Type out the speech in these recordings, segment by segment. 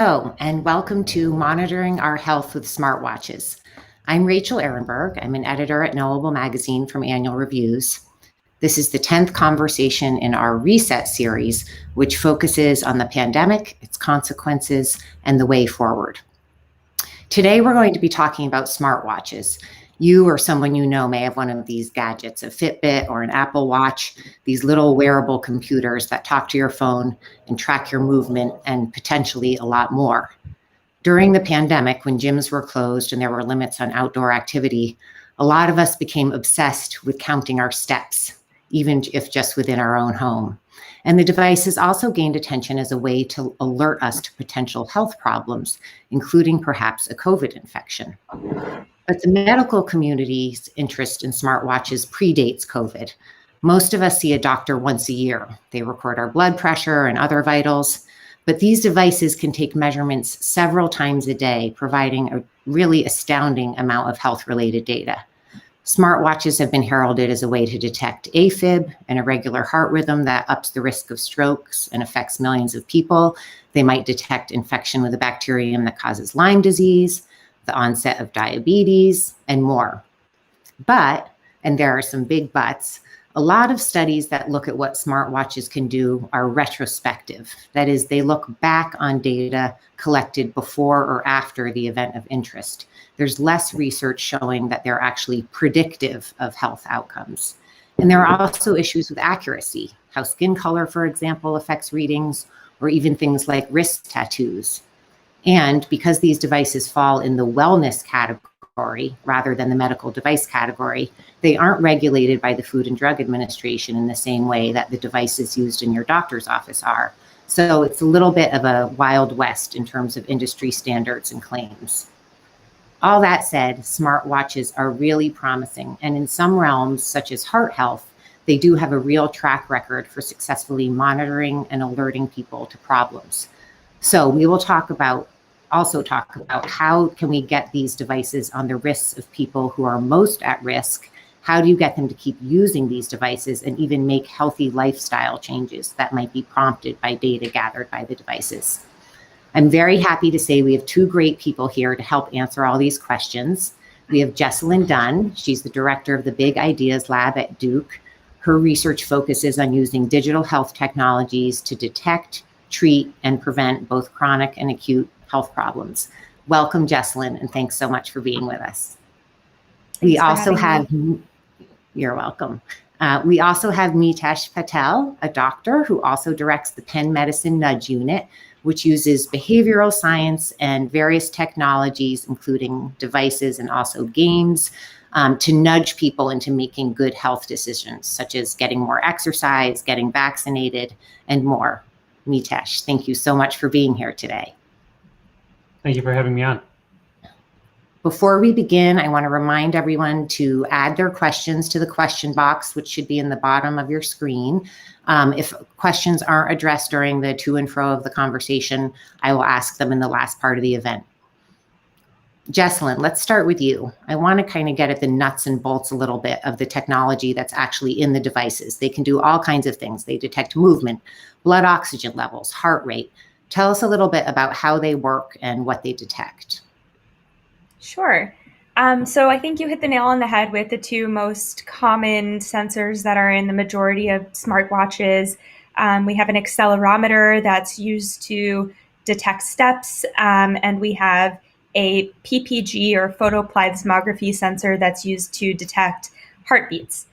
And welcome to Monitoring Our Health with Smartwatches. I'm Rachel Ehrenberg. I'm an editor at Knowable Magazine from Annual Reviews. This is the 10th conversation in our Reset series, which focuses on the pandemic, its consequences, and the way forward. Today, we're going to be talking about smartwatches. You or someone you know may have one of these gadgets, a Fitbit or an Apple Watch, these little wearable computers that talk to your phone and track your movement and potentially a lot more. During the pandemic, when gyms were closed and there were limits on outdoor activity, a lot of us became obsessed with counting our steps, even if just within our own home. And the devices also gained attention as a way to alert us to potential health problems, including perhaps a COVID infection. But the medical community's interest in smartwatches predates COVID. Most of us see a doctor once a year. They record our blood pressure and other vitals, but these devices can take measurements several times a day, providing a really astounding amount of health-related data. Smartwatches have been heralded as a way to detect AFib, an irregular heart rhythm that ups the risk of strokes and affects millions of people. They might detect infection with a bacterium that causes Lyme disease, the onset of diabetes, and more. But, and there are some big buts, a lot of studies that look at what smartwatches can do are retrospective. That is, they look back on data collected before or after the event of interest. There's less research showing that they're actually predictive of health outcomes. And there are also issues with accuracy, how skin color, for example, affects readings, or even things like wrist tattoos. And because these devices fall in the wellness category rather than the medical device category, they aren't regulated by the Food and Drug Administration in the same way that the devices used in your doctor's office are. So it's a little bit of a wild west in terms of industry standards and claims. All that said, smartwatches are really promising. And in some realms, such as heart health, they do have a real track record for successfully monitoring and alerting people to problems. So we will also talk about how can we get these devices on the wrists of people who are most at risk. How do you get them to keep using these devices and even make healthy lifestyle changes that might be prompted by data gathered by the devices? I'm very happy to say we have two great people here to help answer all these questions. We have Jessalyn Dunn. She's the director of the Big Ideas Lab at Duke. Her research focuses on using digital health technologies to detect, treat, and prevent both chronic and acute health problems. Welcome, Jessalyn, and thanks so much for being with us. You're welcome. We also have Mitesh Patel, a doctor who also directs the Penn Medicine Nudge Unit, which uses behavioral science and various technologies, including devices and also games, to nudge people into making good health decisions, such as getting more exercise, getting vaccinated, and more. Mitesh, thank you so much for being here today. Thank you for having me on. Before we begin, I want to remind everyone to add their questions to the question box, which should be in the bottom of your screen. If questions aren't addressed during the to and fro of the conversation, I will ask them in the last part of the event. Jessalyn, let's start with you. I want to kind of get at the nuts and bolts a little bit of the technology that's actually in the devices. They can do all kinds of things. They detect movement, blood oxygen levels, heart rate. Tell us a little bit about how they work and what they detect. Sure. So I think you hit the nail on the head with the two most common sensors that are in the majority of smartwatches. We have an accelerometer that's used to detect steps, and we have a PPG or photoplethysmography sensor that's used to detect heartbeats.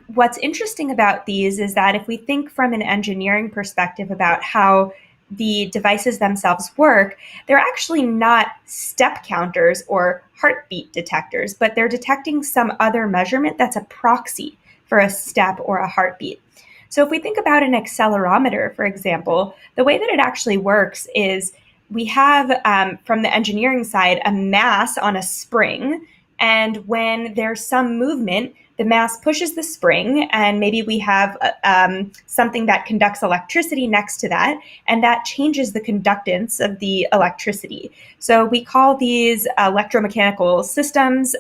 What's interesting about these is that if we think from an engineering perspective about how the devices themselves work, they're actually not step counters or heartbeat detectors, but they're detecting some other measurement that's a proxy for a step or a heartbeat. So if we think about an accelerometer, for example, the way that it actually works is we have, from the engineering side, a mass on a spring, and when there's some movement, the mass pushes the spring, and maybe we have something that conducts electricity next to that, and that changes the conductance of the electricity. So we call these electromechanical systems,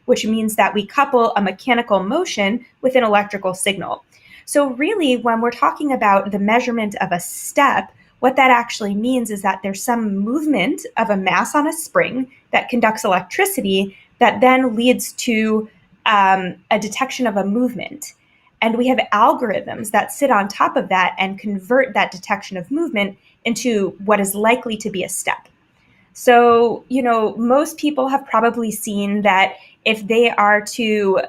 which means that we couple a mechanical motion with an electrical signal. So really, when we're talking about the measurement of a step, what that actually means is that there's some movement of a mass on a spring that conducts electricity that then leads to a detection of a movement. And we have algorithms that sit on top of that and convert that detection of movement into what is likely to be a step. So, most people have probably seen that if they are to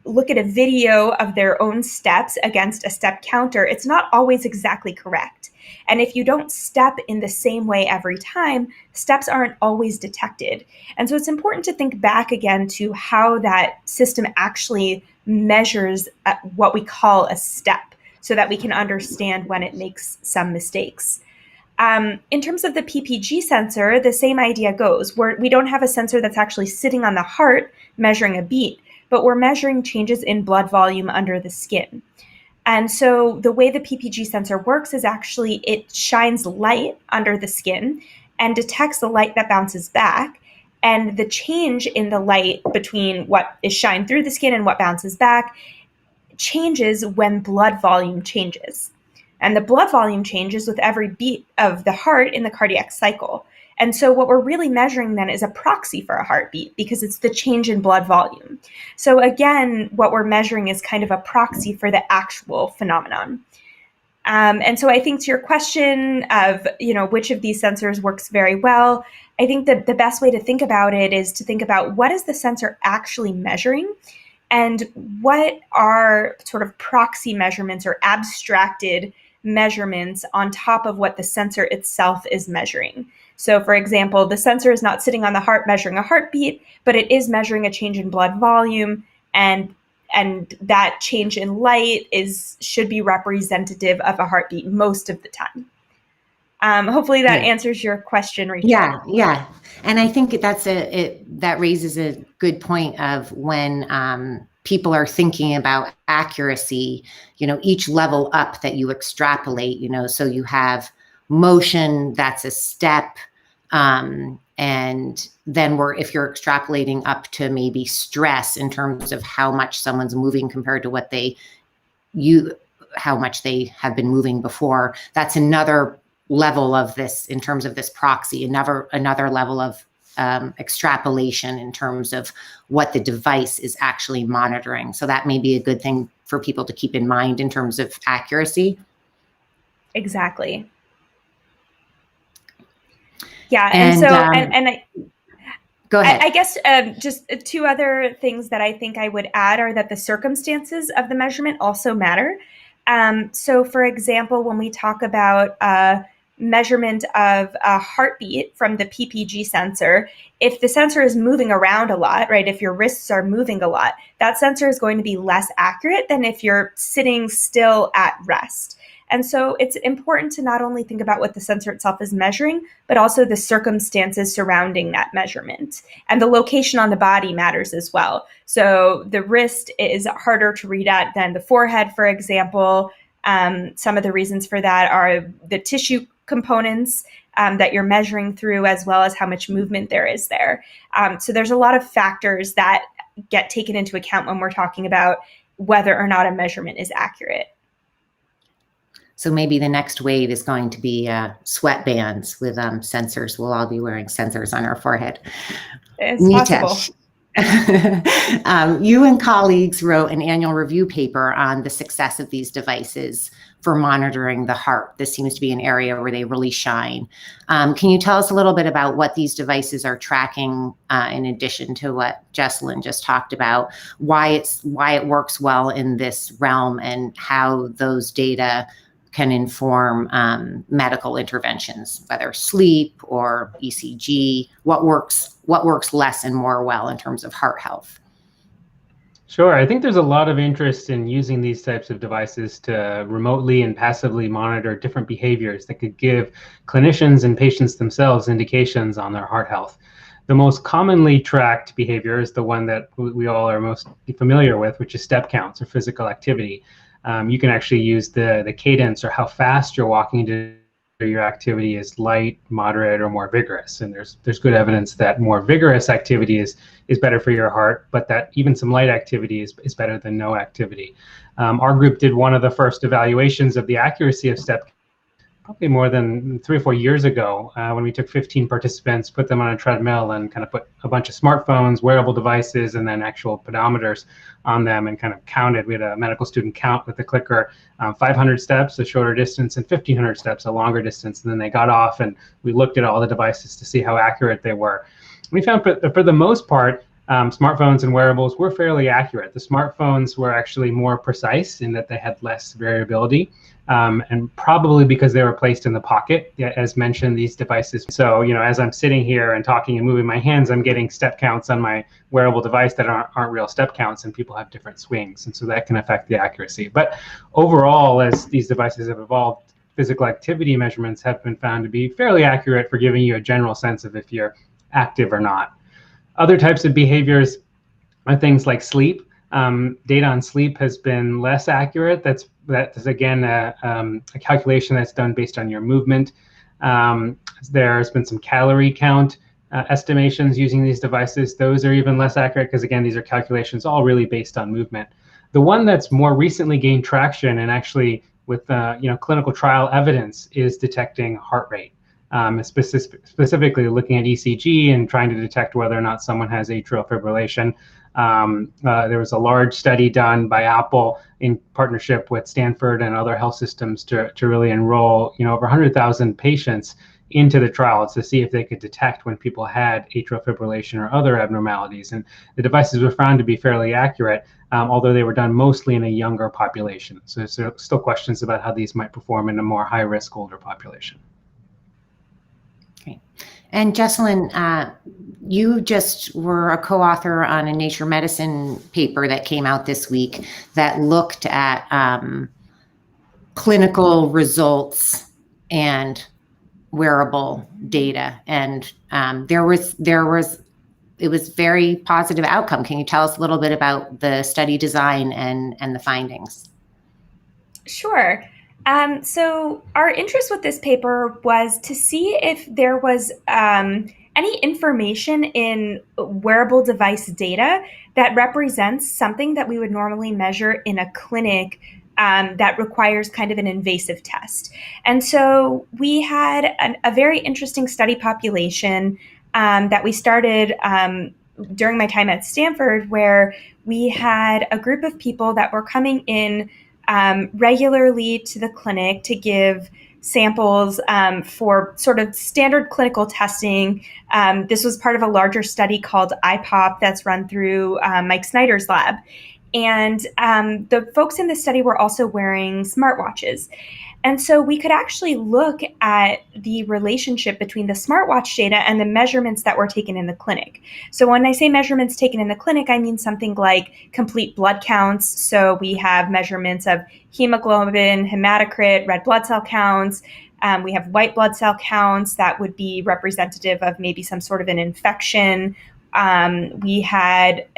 look at a video of their own steps against a step counter, it's not always exactly correct. And if you don't step in the same way every time, steps aren't always detected. And so it's important to think back again to how that system actually measures what we call a step so that we can understand when it makes some mistakes. In terms of the PPG sensor, the same idea goes, where we don't have a sensor that's actually sitting on the heart measuring a beat, but we're measuring changes in blood volume under the skin. And so the way the PPG sensor works is actually it shines light under the skin and detects the light that bounces back. And the change in the light between what is shined through the skin and what bounces back changes when blood volume changes. And the blood volume changes with every beat of the heart in the cardiac cycle. And so what we're really measuring then is a proxy for a heartbeat because it's the change in blood volume. So again, what we're measuring is kind of a proxy for the actual phenomenon. And so I think to your question of, which of these sensors works very well, I think that the best way to think about it is to think about what is the sensor actually measuring and what are sort of proxy measurements or abstracted measurements on top of what the sensor itself is measuring. So for example, the sensor is not sitting on the heart measuring a heartbeat, but it is measuring a change in blood volume, and that change in light should be representative of a heartbeat most of the time. Hopefully that answers your question, Rachel. Yeah. And I think that raises a good point of when people are thinking about accuracy, each level up that you extrapolate, so you have motion, that's a step. And then if you're extrapolating up to maybe stress in terms of how much someone's moving compared to how much they have been moving before, that's another level of this in terms of this proxy, another level of extrapolation in terms of what the device is actually monitoring. So that may be a good thing for people to keep in mind in terms of accuracy. Exactly. Yeah, and I go ahead. I guess just two other things that I think I would add are that the circumstances of the measurement also matter. So for example, when we talk about measurement of a heartbeat from the PPG sensor, if the sensor is moving around a lot, right, if your wrists are moving a lot, that sensor is going to be less accurate than if you're sitting still at rest. And so it's important to not only think about what the sensor itself is measuring, but also the circumstances surrounding that measurement. And the location on the body matters as well. So the wrist is harder to read at than the forehead, for example. Some of the reasons for that are the tissue components that you're measuring through, as well as how much movement there is there. So there's a lot of factors that get taken into account when we're talking about whether or not a measurement is accurate. So maybe the next wave is going to be sweatbands with sensors. We'll all be wearing sensors on our forehead. It's possible. You and colleagues wrote an annual review paper on the success of these devices for monitoring the heart. This seems to be an area where they really shine. Can you tell us a little bit about what these devices are tracking in addition to what Jessalyn just talked about, why it works well in this realm and how those data can inform medical interventions, whether sleep or ECG, what works less and more well in terms of heart health? Sure. I think there's a lot of interest in using these types of devices to remotely and passively monitor different behaviors that could give clinicians and patients themselves indications on their heart health. The most commonly tracked behavior is the one that we all are most familiar with, which is step counts or physical activity. You can actually use the cadence or how fast you're walking to your activity is light, moderate, or more vigorous. And there's good evidence that more vigorous activity is better for your heart, but that even some light activity is better than no activity. Our group did one of the first evaluations of the accuracy of step probably more than 3 or 4 years ago, when we took 15 participants, put them on a treadmill, and kind of put a bunch of smartphones, wearable devices, and then actual pedometers on them, and kind of counted. We had a medical student count with the clicker 500 steps, a shorter distance, and 1,500 steps, a longer distance. And then they got off, and we looked at all the devices to see how accurate they were. We found for the most part, smartphones and wearables were fairly accurate. The smartphones were actually more precise in that they had less variability, and probably because they were placed in the pocket, as mentioned, these devices. So, as I'm sitting here and talking and moving my hands, I'm getting step counts on my wearable device that aren't real step counts, and people have different swings, and so that can affect the accuracy. But overall, as these devices have evolved, physical activity measurements have been found to be fairly accurate for giving you a general sense of if you're active or not. Other types of behaviors are things like sleep. Data on sleep has been less accurate. That is again a calculation that's done based on your movement. There's been some calorie count estimations using these devices. Those are even less accurate because, again, these are calculations all really based on movement. The one that's more recently gained traction, and actually with clinical trial evidence, is detecting heart rate. Specifically looking at ECG and trying to detect whether or not someone has atrial fibrillation. There was a large study done by Apple in partnership with Stanford and other health systems to really enroll over 100,000 patients into the trial to see if they could detect when people had atrial fibrillation or other abnormalities. And the devices were found to be fairly accurate, although they were done mostly in a younger population. So there's still questions about how these might perform in a more high-risk older population. And Jessalyn, you just were a co-author on a Nature Medicine paper that came out this week that looked at clinical results and wearable data, and it was very positive outcome. Can you tell us a little bit about the study design and the findings? Sure. So our interest with this paper was to see if there was any information in wearable device data that represents something that we would normally measure in a clinic that requires kind of an invasive test. And so we had a very interesting study population that we started during my time at Stanford, where we had a group of people that were coming in regularly to the clinic to give samples for sort of standard clinical testing. This was part of a larger study called IPOP that's run through Mike Snyder's lab. And the folks in the study were also wearing smartwatches. And so we could actually look at the relationship between the smartwatch data and the measurements that were taken in the clinic. So when I say measurements taken in the clinic, I mean something like complete blood counts. So we have measurements of hemoglobin, hematocrit, red blood cell counts. We have white blood cell counts that would be representative of maybe some sort of an infection. We had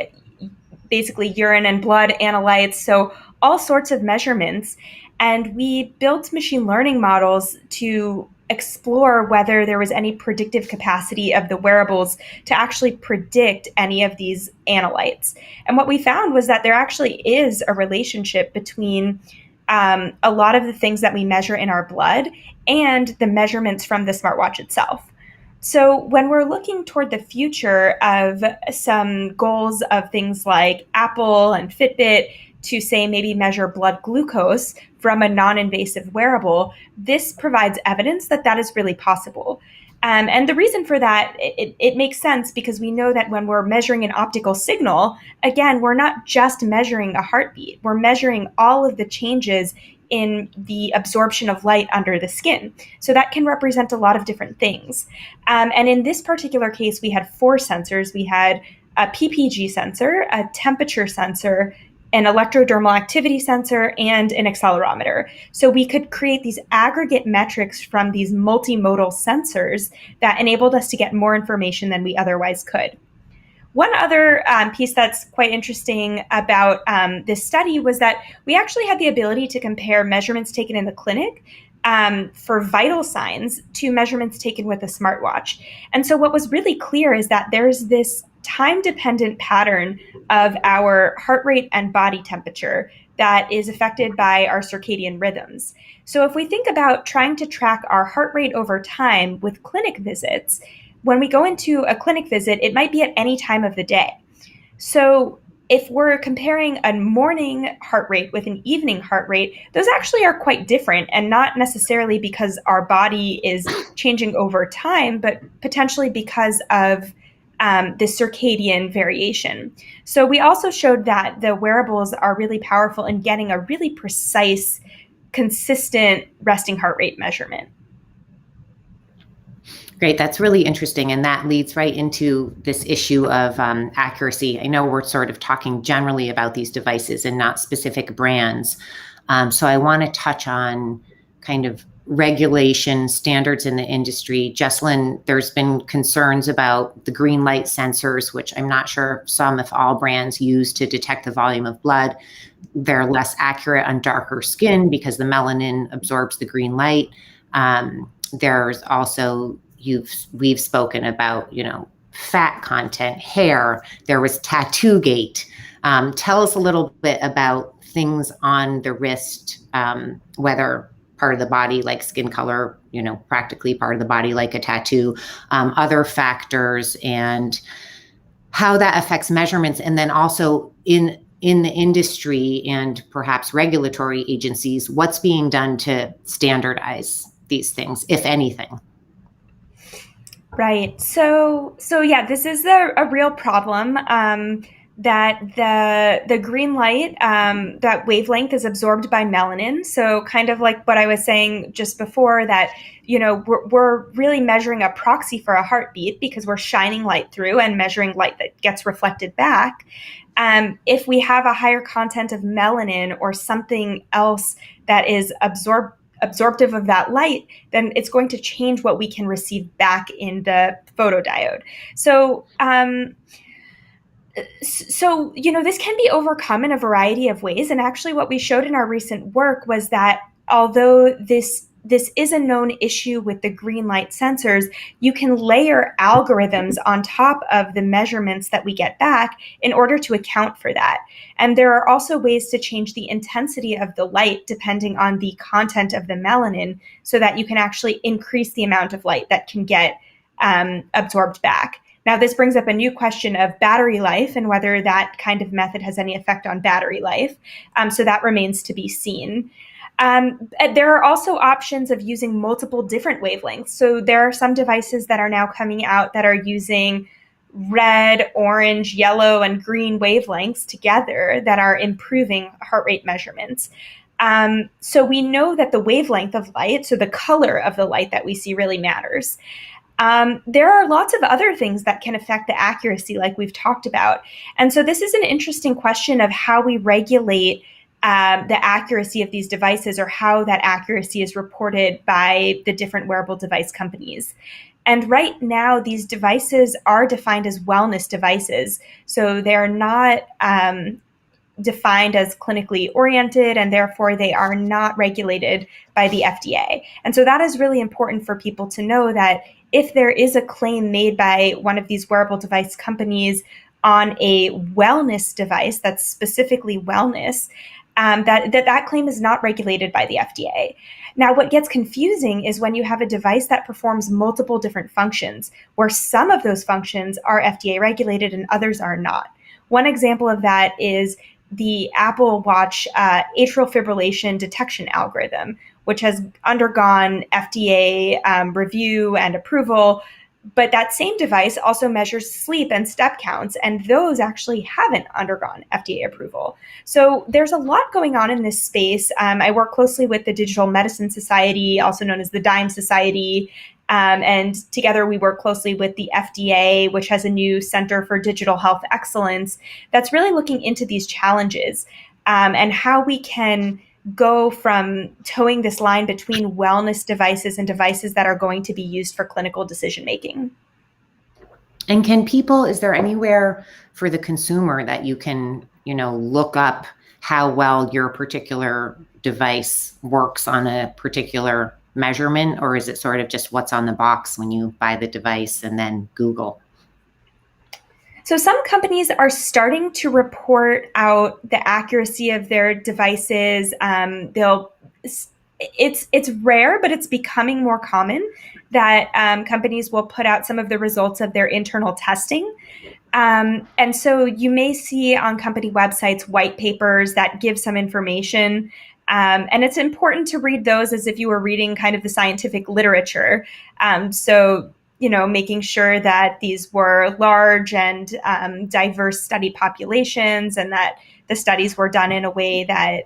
basically urine and blood analytes. So all sorts of measurements. And we built machine learning models to explore whether there was any predictive capacity of the wearables to actually predict any of these analytes. And what we found was that there actually is a relationship between a lot of the things that we measure in our blood and the measurements from the smartwatch itself. So when we're looking toward the future of some goals of things like Apple and Fitbit to say maybe measure blood glucose from a non-invasive wearable, this provides evidence that that is really possible. And the reason for that, it makes sense because we know that when we're measuring an optical signal, again, we're not just measuring a heartbeat. We're measuring all of the changes in the absorption of light under the skin. So that can represent a lot of different things. And in this particular case, we had 4 sensors. We had a PPG sensor, a temperature sensor, an electrodermal activity sensor, and an accelerometer. So we could create these aggregate metrics from these multimodal sensors that enabled us to get more information than we otherwise could. One other piece that's quite interesting about this study was that we actually had the ability to compare measurements taken in the clinic for vital signs to measurements taken with a smartwatch. And so what was really clear is that there's this time-dependent pattern of our heart rate and body temperature that is affected by our circadian rhythms. So if we think about trying to track our heart rate over time with clinic visits, when we go into a clinic visit, it might be at any time of the day. So if we're comparing a morning heart rate with an evening heart rate, those actually are quite different, and not necessarily because our body is changing over time, but potentially because of the circadian variation. So we also showed that the wearables are really powerful in getting a really precise, consistent resting heart rate measurement. Great, that's really interesting, and that leads right into this issue of accuracy. I know we're sort of talking generally about these devices and not specific brands, so I want to touch on kind of regulation standards in the industry. Jessalyn, there's been concerns about the green light sensors, which I'm not sure some, if all, brands use to detect the volume of blood. They're less accurate on darker skin because the melanin absorbs the green light. There's also we've spoken about, fat content, hair. There was tattoo gate. Tell us a little bit about things on the wrist, whether part of the body like skin color, practically part of the body like a tattoo, other factors, and how that affects measurements. And then also in the industry and perhaps regulatory agencies, what's being done to standardize these things, if anything? Right. So yeah, this is a real problem, that the green light, that wavelength is absorbed by melanin. So kind of like what I was saying just before, that, we're really measuring a proxy for a heartbeat because we're shining light through and measuring light that gets reflected back. If we have a higher content of melanin or something else that is absorptive of that light, then it's going to change what we can receive back in the photodiode. So, this can be overcome in a variety of ways. And actually what we showed in our recent work was that although this is a known issue with the green light sensors, you can layer algorithms on top of the measurements that we get back in order to account for that. And there are also ways to change the intensity of the light depending on the content of the melanin, so that you can actually increase the amount of light that can get absorbed back. Now, this brings up a new question of battery life and whether that kind of method has any effect on battery life. So that remains to be seen. There are also options of using multiple different wavelengths. So there are some devices that are now coming out that are using red, orange, yellow, and green wavelengths together that are improving heart rate measurements. So we know that the wavelength of light, so the color of the light that we see, really matters. There are lots of other things that can affect the accuracy, like we've talked about. And so this is an interesting question of how we regulate the accuracy of these devices, or how that accuracy is reported by the different wearable device companies. And right now, these devices are defined as wellness devices. So they're not defined as clinically oriented, and therefore they are not regulated by the FDA. And so that is really important for people to know, that if there is a claim made by one of these wearable device companies on a wellness device that's specifically wellness, that claim is not regulated by the FDA. Now, what gets confusing is when you have a device that performs multiple different functions, where some of those functions are FDA regulated and others are not. One example of that is the Apple Watch atrial fibrillation detection algorithm, which has undergone FDA review and approval. But that same device also measures sleep and step counts, and those actually haven't undergone FDA approval. So there's a lot going on in this space. I work closely with the Digital Medicine Society, also known as the DIME Society, and together we work closely with the FDA, which has a new Center for Digital Health Excellence that's really looking into these challenges, and how we can go from towing this line between wellness devices and devices that are going to be used for clinical decision making. And is there anywhere for the consumer that you can, look up how well your particular device works on a particular measurement, or is it sort of just what's on the box when you buy the device and then Google? So some companies are starting to report out the accuracy of their devices. It's rare, but it's becoming more common that companies will put out some of the results of their internal testing. And so you may see on company websites white papers that give some information. And it's important to read those as if you were reading kind of the scientific literature. So, making sure that these were large and diverse study populations, and that the studies were done in a way that,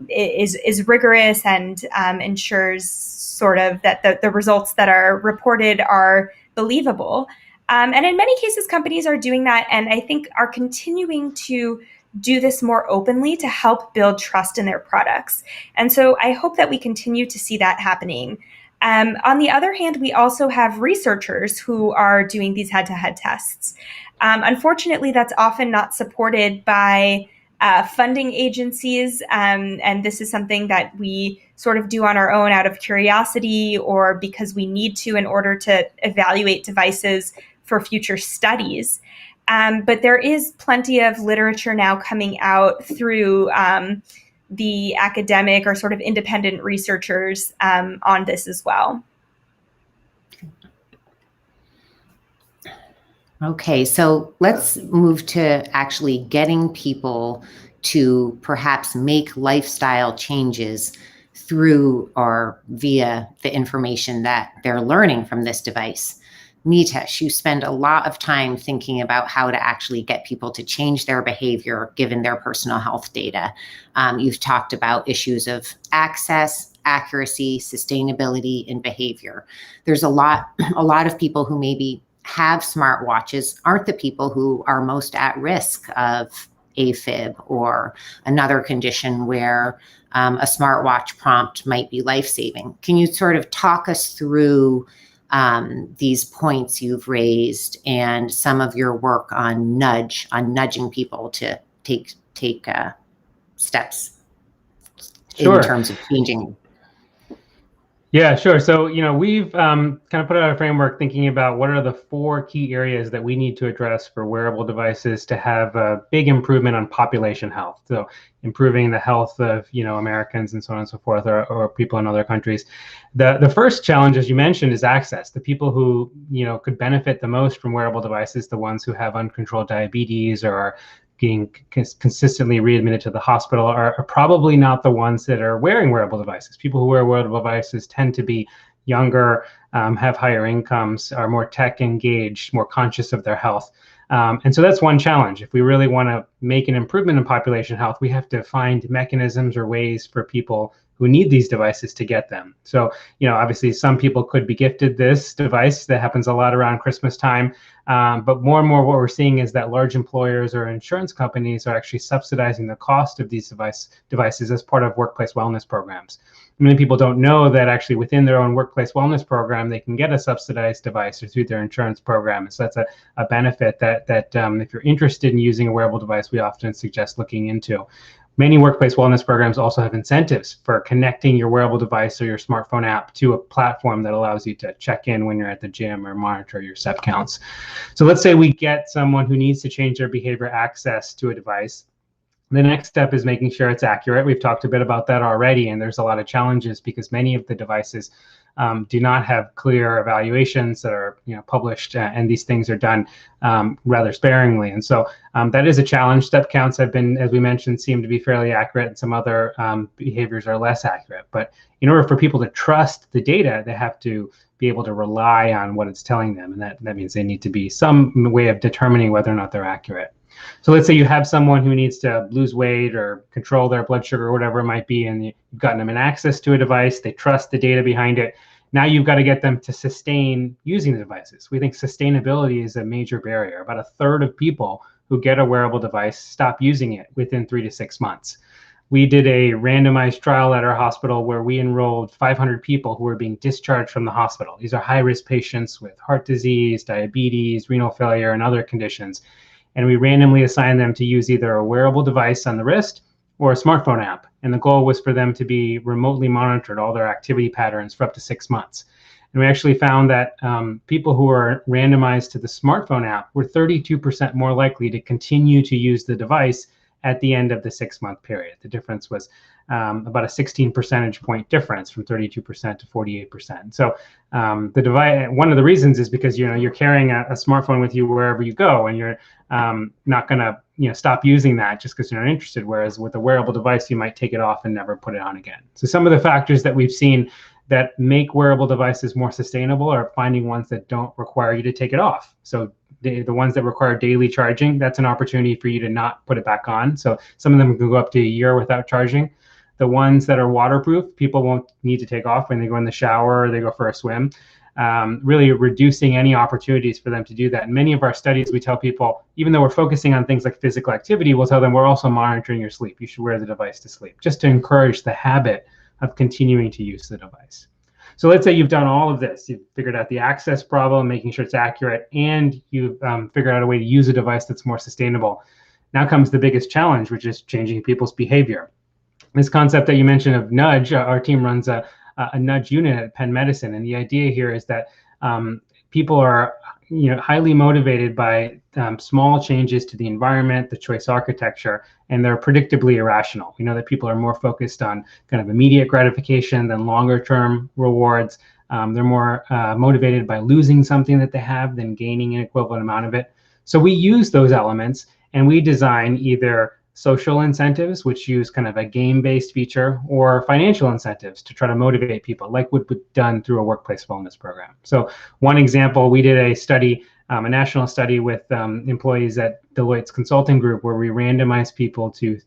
is rigorous and ensures sort of that the results that are reported are believable. And in many cases, companies are doing that, and I think are continuing to do this more openly to help build trust in their products. And so I hope that we continue to see that happening. On the other hand, we also have researchers who are doing these head-to-head tests. Unfortunately, that's often not supported by funding agencies, and this is something that we sort of do on our own out of curiosity or because we need to in order to evaluate devices for future studies. But there is plenty of literature now coming out through the academic or sort of independent researchers on this as well. Okay, so let's move to actually getting people to perhaps make lifestyle changes through or via the information that they're learning from this device. Nitesh, you spend a lot of time thinking about how to actually get people to change their behavior given their personal health data. You've talked about issues of access, accuracy, sustainability, and behavior. There's a lot of people who maybe have smartwatches aren't the people who are most at risk of AFib or another condition where a smartwatch prompt might be life-saving. Can you sort of talk us through these points you've raised and some of your work on nudging people to take steps in terms of changing? Yeah, sure. So, we've kind of put out a framework thinking about what are the 4 key areas that we need to address for wearable devices to have a big improvement on population health. So improving the health of, Americans and so on and so forth, or people in other countries. The first challenge, as you mentioned, is access. The people who, could benefit the most from wearable devices, the ones who have uncontrolled diabetes or are being consistently readmitted to the hospital are probably not the ones that are wearing wearable devices. People who wear wearable devices tend to be younger, have higher incomes, are more tech engaged, more conscious of their health. And so that's one challenge. If we really want to make an improvement in population health, we have to find mechanisms or ways for people who need these devices to get them. So, obviously some people could be gifted this device. That happens a lot around Christmas time. But more and more what we're seeing is that large employers or insurance companies are actually subsidizing the cost of these devices as part of workplace wellness programs. Many people don't know that actually within their own workplace wellness program, they can get a subsidized device or through their insurance program. So that's a benefit that if you're interested in using a wearable device, we often suggest looking into. Many workplace wellness programs also have incentives for connecting your wearable device or your smartphone app to a platform that allows you to check in when you're at the gym or monitor your step counts. So let's say we get someone who needs to change their behavior access to a device. The next step is making sure it's accurate. We've talked a bit about that already, and there's a lot of challenges because many of the devices do not have clear evaluations that are published, and these things are done rather sparingly. And so that is a challenge. Step counts have been, as we mentioned, seem to be fairly accurate, and some other behaviors are less accurate. But in order for people to trust the data, they have to be able to rely on what it's telling them, and that means they need to be some way of determining whether or not they're accurate. So let's say you have someone who needs to lose weight or control their blood sugar or whatever it might be, and you've gotten them an access to a device, they trust the data behind it. Now you've got to get them to sustain using the devices. We think sustainability is a major barrier. About a third of people who get a wearable device stop using it within 3 to 6 months. We did a randomized trial at our hospital where we enrolled 500 people who were being discharged from the hospital. These are high-risk patients with heart disease, diabetes, renal failure, and other conditions. And we randomly assigned them to use either a wearable device on the wrist or a smartphone app. And the goal was for them to be remotely monitored, all their activity patterns, for up to 6 months. And we actually found that people who are randomized to the smartphone app were 32% more likely to continue to use the device at the end of the 6-month period. The difference was about a 16 percentage point difference from 32% to 48%. So the device, one of the reasons is because you're carrying a smartphone with you wherever you go, and you're not going to stop using that just because you're not interested. Whereas with a wearable device, you might take it off and never put it on again. So some of the factors that we've seen that make wearable devices more sustainable are finding ones that don't require you to take it off. So the ones that require daily charging, that's an opportunity for you to not put it back on. So some of them can go up to a year without charging. The ones that are waterproof, people won't need to take off when they go in the shower or they go for a swim. Really reducing any opportunities for them to do that. In many of our studies, we tell people, even though we're focusing on things like physical activity, we'll tell them we're also monitoring your sleep. You should wear the device to sleep, just to encourage the habit of continuing to use the device. So let's say you've done all of this. You've figured out the access problem, making sure it's accurate, and you've figured out a way to use a device that's more sustainable. Now comes the biggest challenge, which is changing people's behavior. This concept that you mentioned of nudge, our team runs a nudge unit at Penn Medicine, and the idea here is that people are highly motivated by small changes to the environment, the choice architecture, and they're predictably irrational. We know that people are more focused on kind of immediate gratification than longer term rewards. They're more motivated by losing something that they have than gaining an equivalent amount of it. So we use those elements and we design either social incentives, which use kind of a game-based feature, or financial incentives to try to motivate people, like what we've done through a workplace wellness program. So one example, we did a study, a national study with employees at Deloitte's consulting group, where we randomized people to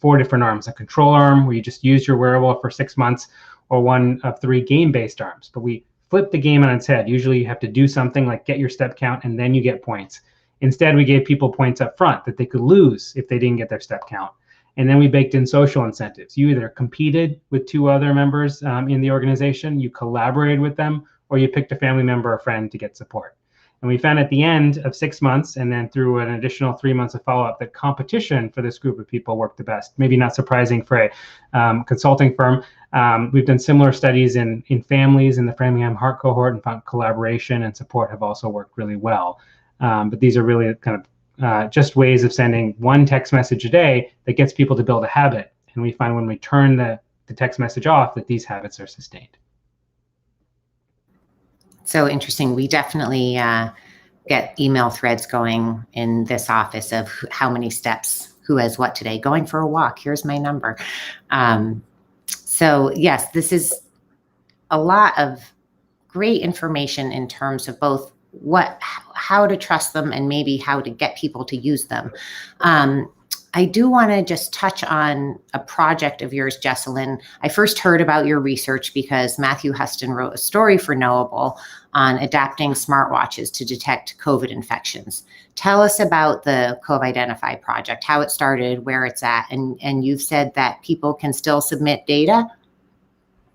4 different arms: a control arm, where you just use your wearable for 6 months, or one of 3 game-based arms. But we flipped the game on its head. Usually you have to do something like get your step count, and then you get points. Instead, we gave people points up front that they could lose if they didn't get their step count. And then we baked in social incentives. You either competed with 2 other members in the organization, you collaborated with them, or you picked a family member or friend to get support. And we found at the end of 6 months, and then through an additional 3 months of follow-up, that competition for this group of people worked the best. Maybe not surprising for a consulting firm. We've done similar studies in families in the Framingham Heart cohort, and found collaboration and support have also worked really well. But these are really kind of just ways of sending one text message a day that gets people to build a habit. And we find when we turn the text message off, that these habits are sustained. So interesting. We definitely get email threads going in this office of how many steps, who has what today, going for a walk, here's my number. So yes, this is a lot of great information in terms of both how to trust them and maybe how to get people to use them. I do want to just touch on a project of yours, Jessalyn. I first heard about your research because Matthew Huston wrote a story for Knowable on adapting smartwatches to detect COVID infections. Tell us about the Cove-Identify project, how it started, where it's at, and you've said that people can still submit data?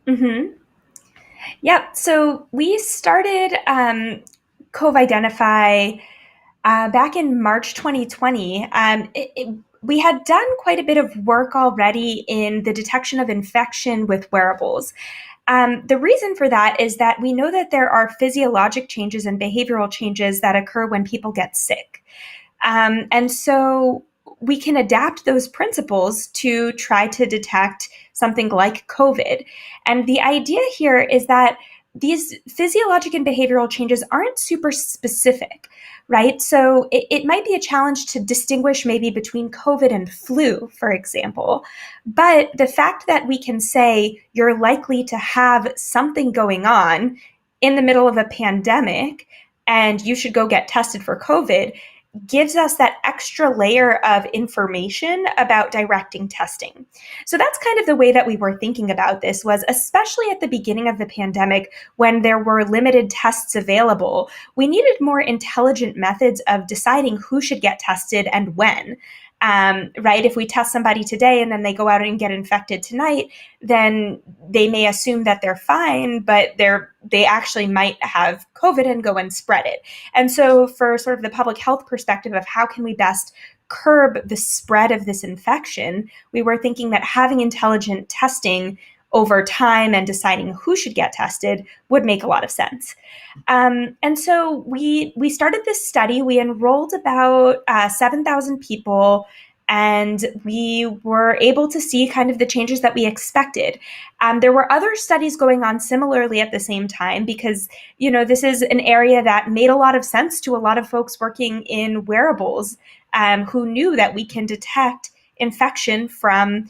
Mm-hmm. Yep. So we started Cove-Identify back in March 2020. We had done quite a bit of work already in the detection of infection with wearables. The reason for that is that we know that there are physiologic changes and behavioral changes that occur when people get sick. And so we can adapt those principles to try to detect something like COVID. And the idea here is that these physiologic and behavioral changes aren't super specific, right? So it might be a challenge to distinguish maybe between COVID and flu, for example. But the fact that we can say you're likely to have something going on in the middle of a pandemic and you should go get tested for COVID gives us that extra layer of information about directing testing. So that's kind of the way that we were thinking about this, was especially at the beginning of the pandemic when there were limited tests available, we needed more intelligent methods of deciding who should get tested and when. Right? If we test somebody today and then they go out and get infected tonight, then they may assume that they're fine, but they actually might have COVID and go and spread it. And so for sort of the public health perspective of how can we best curb the spread of this infection, we were thinking that having intelligent testing over time and deciding who should get tested would make a lot of sense. And so we started this study. We enrolled about 7,000 people, and we were able to see kind of the changes that we expected. There were other studies going on similarly at the same time because, this is an area that made a lot of sense to a lot of folks working in wearables who knew that we can detect infection from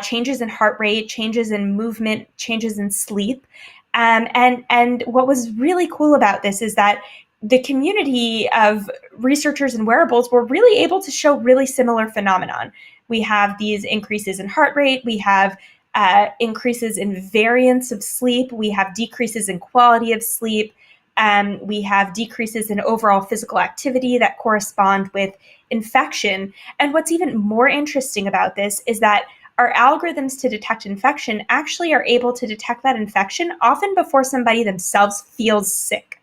changes in heart rate, changes in movement, changes in sleep. And what was really cool about this is that the community of researchers and wearables were really able to show really similar phenomenon. We have these increases in heart rate, we have increases in variance of sleep, we have decreases in quality of sleep, we have decreases in overall physical activity that correspond with infection. And what's even more interesting about this is that our algorithms to detect infection actually are able to detect that infection often before somebody themselves feels sick.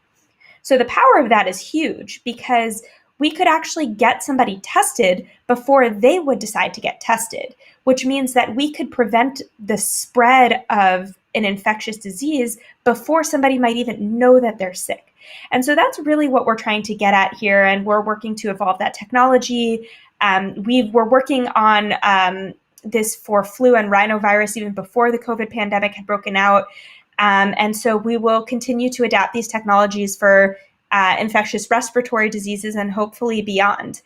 So the power of that is huge because we could actually get somebody tested before they would decide to get tested, which means that we could prevent the spread of an infectious disease before somebody might even know that they're sick. And so that's really what we're trying to get at here, and we're working to evolve that technology. We were working on this for flu and rhinovirus even before the COVID pandemic had broken out. And so we will continue to adapt these technologies for infectious respiratory diseases and hopefully beyond.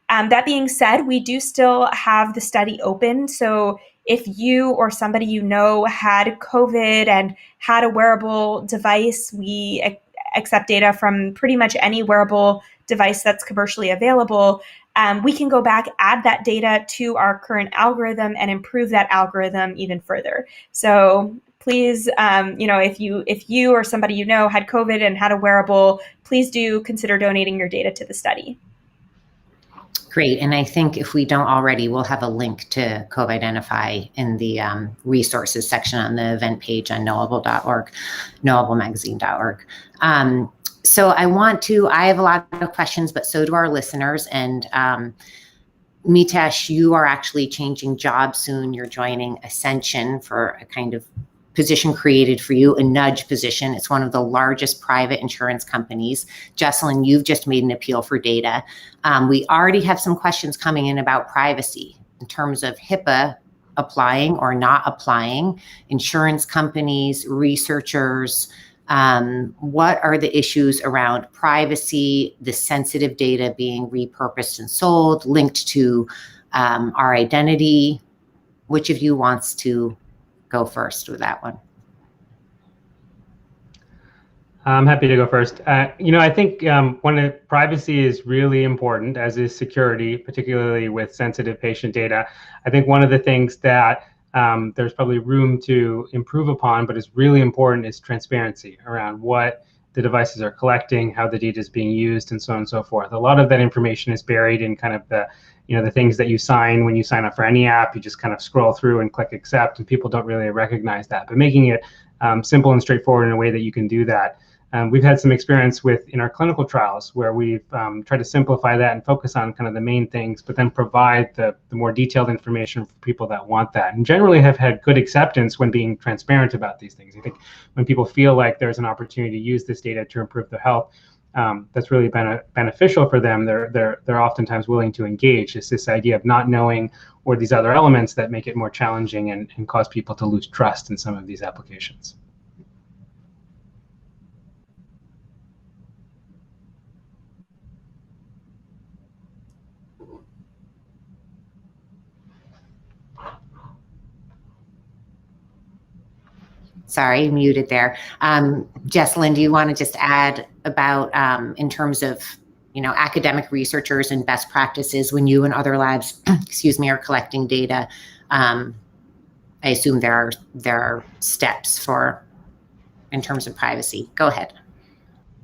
That being said, we do still have the study open. So if you or somebody you know had COVID and had a wearable device, we accept data from pretty much any wearable device that's commercially available. We can go back, add that data to our current algorithm and improve that algorithm even further. So please, if you or somebody you know had COVID and had a wearable, please do consider donating your data to the study. Great. And I think if we don't already, we'll have a link to COVID-Identify in the resources section on the event page on knowable.org, knowablemagazine.org. So I have a lot of questions, but so do our listeners. And Mitesh, you are actually changing jobs soon. You're joining Ascension for a kind of position created for you, a nudge position. It's one of the largest private insurance companies. Jessalyn, you've just made an appeal for data. We already have some questions coming in about privacy in terms of HIPAA applying or not applying, insurance companies, researchers. What are the issues around privacy, the sensitive data being repurposed and sold, linked to our identity? Which of you wants to go first with that one? I'm happy to go first. I think privacy is really important, as is security, particularly with sensitive patient data. I think one of the things that there's probably room to improve upon, but is really important, is transparency around what the devices are collecting, how the data is being used, and so on and so forth. A lot of that information is buried in kind of the things that you sign when you sign up for any app. You just kind of scroll through and click accept, and people don't really recognize that. But making it simple and straightforward in a way that you can do that. We've had some experience in our clinical trials where we've tried to simplify that and focus on kind of the main things, but then provide the more detailed information for people that want that. And generally have had good acceptance when being transparent about these things. I think when people feel like there's an opportunity to use this data to improve their health, that's really beneficial for them. They're oftentimes willing to engage. It's this idea of not knowing or these other elements that make it more challenging and cause people to lose trust in some of these applications. Sorry, muted there. Jessalyn, do you want to just add about in terms of academic researchers and best practices when you and other labs, are collecting data? I assume there are steps in terms of privacy. Go ahead.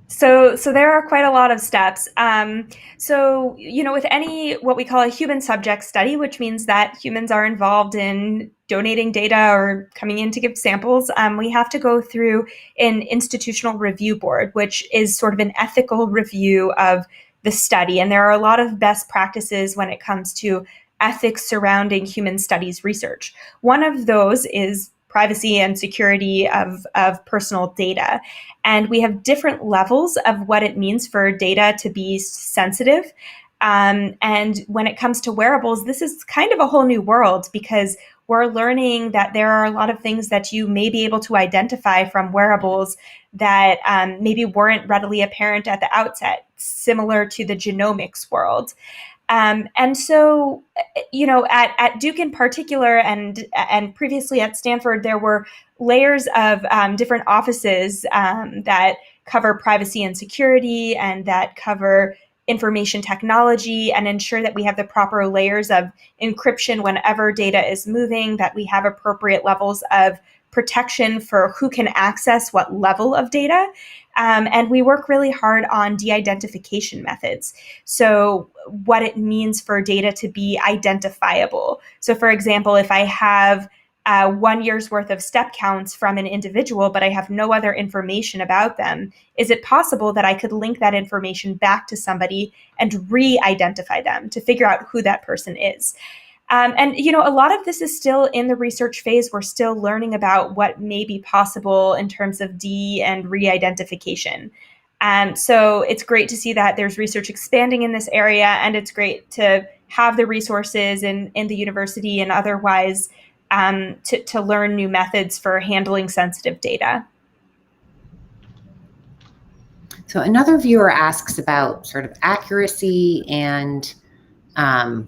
So there are quite a lot of steps. With any what we call a human subject study, which means that humans are involved in donating data or coming in to give samples, we have to go through an institutional review board, which is sort of an ethical review of the study. And there are a lot of best practices when it comes to ethics surrounding human studies research. One of those is privacy and security of personal data. And we have different levels of what it means for data to be sensitive. And when it comes to wearables, this is kind of a whole new world, because we're learning that there are a lot of things that you may be able to identify from wearables that maybe weren't readily apparent at the outset, similar to the genomics world. And so, at Duke in particular, and previously at Stanford, there were layers of different offices that cover privacy and security, and that cover information technology, and ensure that we have the proper layers of encryption whenever data is moving, that we have appropriate levels of protection for who can access what level of data. And we work really hard on de-identification methods. So what it means for data to be identifiable. So for example, if I have 1 year's worth of step counts from an individual, but I have no other information about them, is it possible that I could link that information back to somebody and re-identify them to figure out who that person is? And a lot of this is still in the research phase. We're still learning about what may be possible in terms of de- and re-identification. So it's great to see that there's research expanding in this area, and it's great to have the resources in the university and otherwise to learn new methods for handling sensitive data. So another viewer asks about sort of accuracy and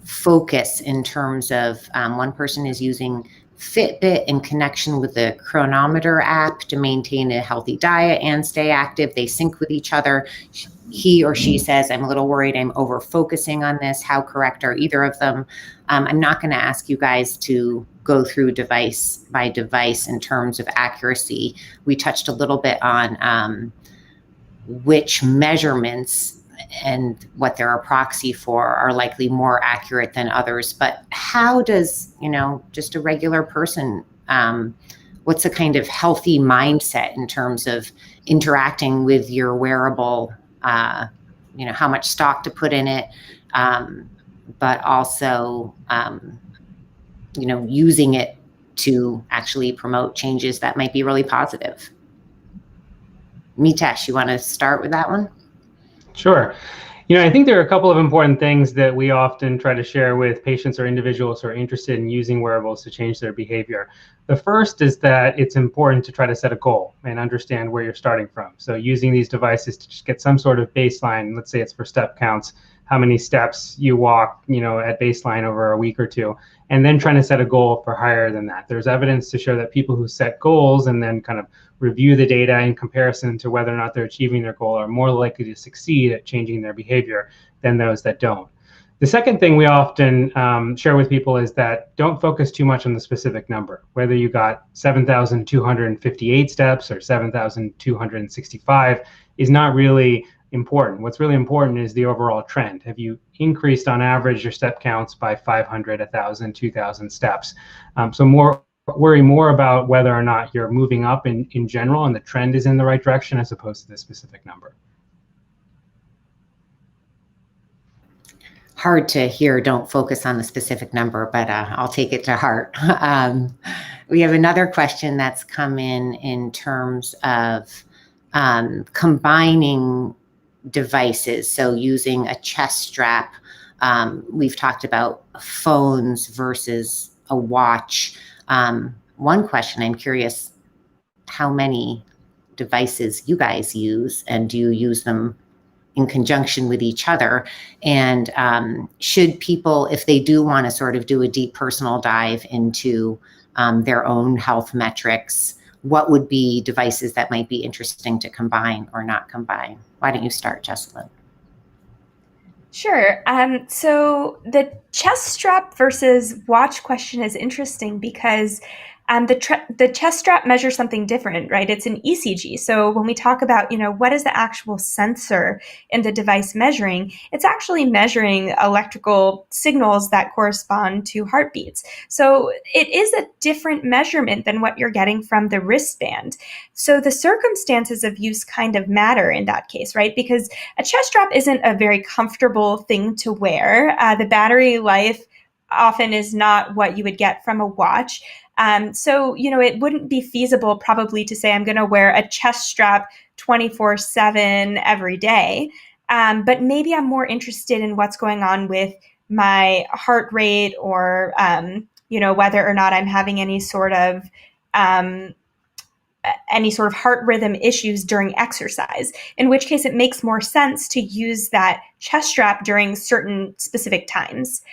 focus in terms of one person is using Fitbit in connection with the chronometer app to maintain a healthy diet and stay active. They sync with each other. He or she says, I'm a little worried I'm over focusing on this. How correct are either of them? I'm not going to ask you guys to go through device by device in terms of accuracy. We touched a little bit on which measurements and what they're a proxy for are likely more accurate than others. But how does, just a regular person, what's a kind of healthy mindset in terms of interacting with your wearable, how much stock to put in it, but also, using it to actually promote changes that might be really positive. Mitesh, you want to start with that one? Sure. I think there are a couple of important things that we often try to share with patients or individuals who are interested in using wearables to change their behavior. The first is that it's important to try to set a goal and understand where you're starting from. So using these devices to just get some sort of baseline, let's say it's for step counts, how many steps you walk, at baseline over a week or two, and then trying to set a goal for higher than that. There's evidence to show that people who set goals and then kind of review the data in comparison to whether or not they're achieving their goal are more likely to succeed at changing their behavior than those that don't. The second thing we often share with people is that don't focus too much on the specific number, whether you got 7,258 steps or 7,265 is not really important. What's really important is the overall trend. Have you increased on average your step counts by 500, 1,000, 2,000 steps? So worry more about whether or not you're moving up in general and the trend is in the right direction as opposed to the specific number. Hard to hear, don't focus on the specific number, but I'll take it to heart. We have another question that's come in terms of combining devices. So using a chest strap, we've talked about phones versus a watch. One question, I'm curious how many devices you guys use, and do you use them in conjunction with each other? And should people, if they do want to sort of do a deep personal dive into their own health metrics, what would be devices that might be interesting to combine or not combine? Why don't you start, Jessalyn? Sure. So the chest strap versus watch question is interesting because the chest strap measures something different, right? It's an ECG. So when we talk about, what is the actual sensor in the device measuring, it's actually measuring electrical signals that correspond to heartbeats. So it is a different measurement than what you're getting from the wristband. So the circumstances of use kind of matter in that case, right? Because a chest strap isn't a very comfortable thing to wear. The battery life often is not what you would get from a watch. So, it wouldn't be feasible probably to say I'm going to wear a chest strap 24/7 every day. But maybe I'm more interested in what's going on with my heart rate, or, whether or not I'm having um, any sort of heart rhythm issues during exercise, in which case it makes more sense to use that chest strap during certain specific times.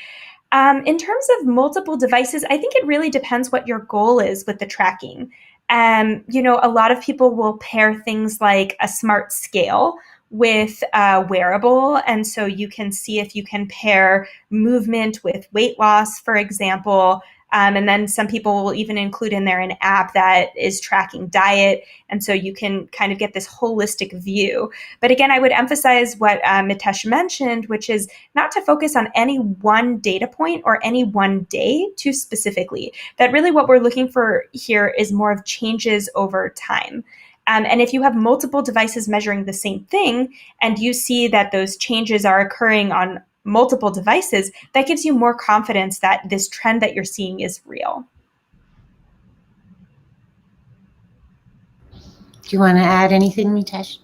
In terms of multiple devices, I think it really depends what your goal is with the tracking. A lot of people will pair things like a smart scale with a wearable. And so you can see if you can pair movement with weight loss, for example. And then some people will even include in there an app that is tracking diet. And so you can kind of get this holistic view. But again, I would emphasize what Mitesh mentioned, which is not to focus on any one data point or any one day too specifically. That really what we're looking for here is more of changes over time. And if you have multiple devices measuring the same thing, and you see that those changes are occurring on multiple devices, that gives you more confidence that this trend that you're seeing is real. Do you want to add anything, Mitesh?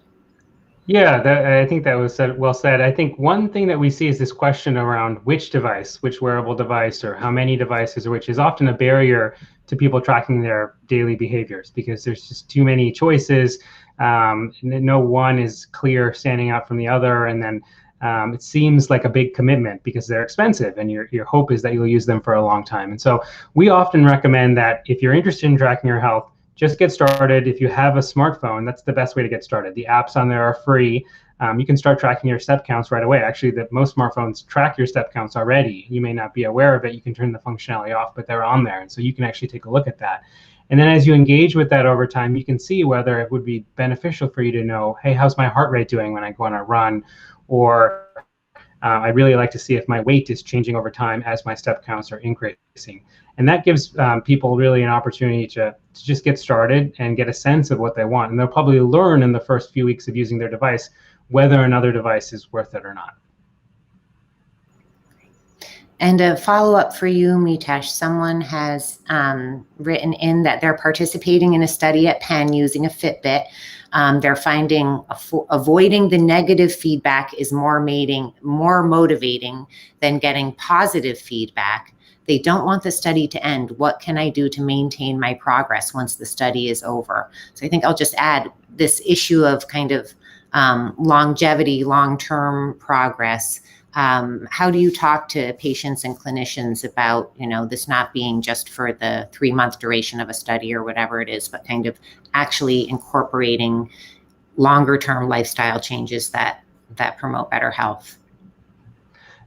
Yeah, I think that was well said. I think one thing that we see is this question around which device, which wearable device, or how many devices, which is often a barrier to people tracking their daily behaviors, because there's just too many choices. No one is clear standing out from the other, and then it seems like a big commitment because they're expensive, and your hope is that you'll use them for a long time. And so we often recommend that if you're interested in tracking your health, just get started. If you have a smartphone, that's the best way to get started. The apps on there are free. You can start tracking your step counts right away. Actually, most smartphones track your step counts already. You may not be aware of it. You can turn the functionality off, but they're on there. And so you can actually take a look at that. And then as you engage with that over time, you can see whether it would be beneficial for you to know, hey, how's my heart rate doing when I go on a run? Or I'd really like to see if my weight is changing over time as my step counts are increasing. And that gives people really an opportunity to just get started and get a sense of what they want. And they'll probably learn in the first few weeks of using their device whether another device is worth it or not. And a follow-up for you, Mitesh, someone has written in that they're participating in a study at Penn using a Fitbit. They're finding avoiding the negative feedback is more motivating than getting positive feedback. They don't want the study to end. What can I do to maintain my progress once the study is over? So I think I'll just add this issue of kind of longevity, long-term progress. How do you talk to patients and clinicians about, this not being just for the 3-month duration of a study or whatever it is, but kind of actually incorporating longer-term lifestyle changes that promote better health?